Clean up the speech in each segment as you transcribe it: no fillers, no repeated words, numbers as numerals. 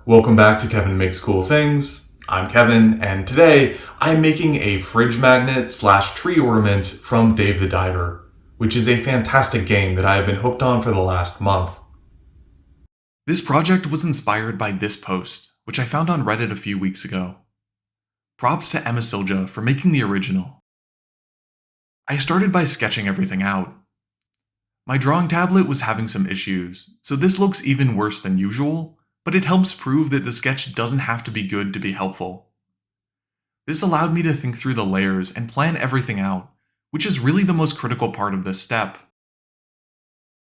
Welcome back to Kevin Makes Cool Things. I'm Kevin, and today I'm making a fridge magnet / tree ornament from Dave the Diver, which is a fantastic game that I have been hooked on for the last month. This project was inspired by this post, which I found on Reddit a few weeks ago. Props to Emma Silja for making the original. I started by sketching everything out. My drawing tablet was having some issues, so this looks even worse than usual, but it helps prove that the sketch doesn't have to be good to be helpful. This allowed me to think through the layers and plan everything out, which is really the most critical part of this step.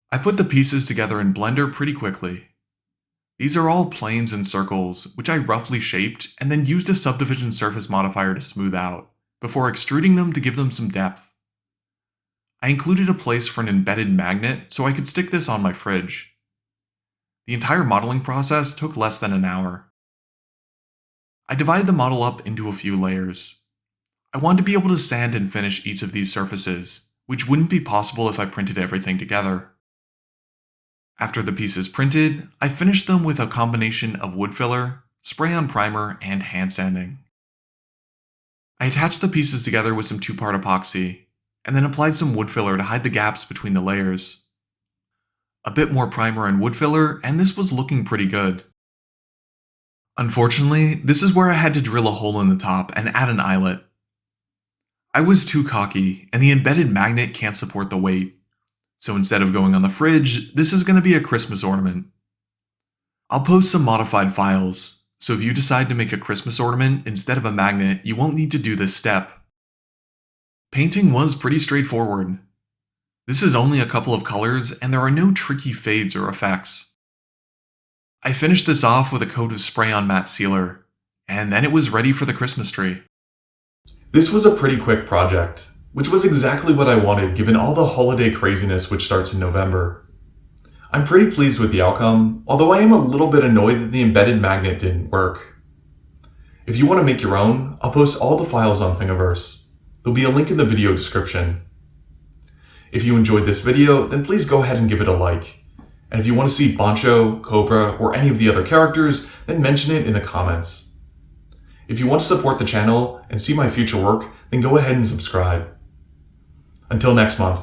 I put the pieces together in Blender pretty quickly. These are all planes and circles, which I roughly shaped and then used a subdivision surface modifier to smooth out, before extruding them to give them some depth. I included a place for an embedded magnet so I could stick this on my fridge. The entire modeling process took less than an hour. I divided the model up into a few layers. I wanted to be able to sand and finish each of these surfaces, which wouldn't be possible if I printed everything together. After the pieces printed, I finished them with a combination of wood filler, spray-on primer, and hand sanding. I attached the pieces together with some 2-part epoxy, and then applied some wood filler to hide the gaps between the layers. A bit more primer and wood filler, and this was looking pretty good. Unfortunately, this is where I had to drill a hole in the top and add an eyelet. I was too cocky, and the embedded magnet can't support the weight. So instead of going on the fridge, this is going to be a Christmas ornament. I'll post some modified files, so if you decide to make a Christmas ornament instead of a magnet, you won't need to do this step. Painting was pretty straightforward. This is only a couple of colors, and there are no tricky fades or effects. I finished this off with a coat of spray-on matte sealer, and then it was ready for the Christmas tree. This was a pretty quick project, which was exactly what I wanted given all the holiday craziness which starts in November. I'm pretty pleased with the outcome, although I am a little bit annoyed that the embedded magnet didn't work. If you want to make your own, I'll post all the files on Thingiverse. There'll be a link in the video description. If you enjoyed this video, then please go ahead and give it a like. And if you want to see Bancho, Cobra, or any of the other characters, then mention it in the comments. If you want to support the channel and see my future work, then go ahead and subscribe. Until next month.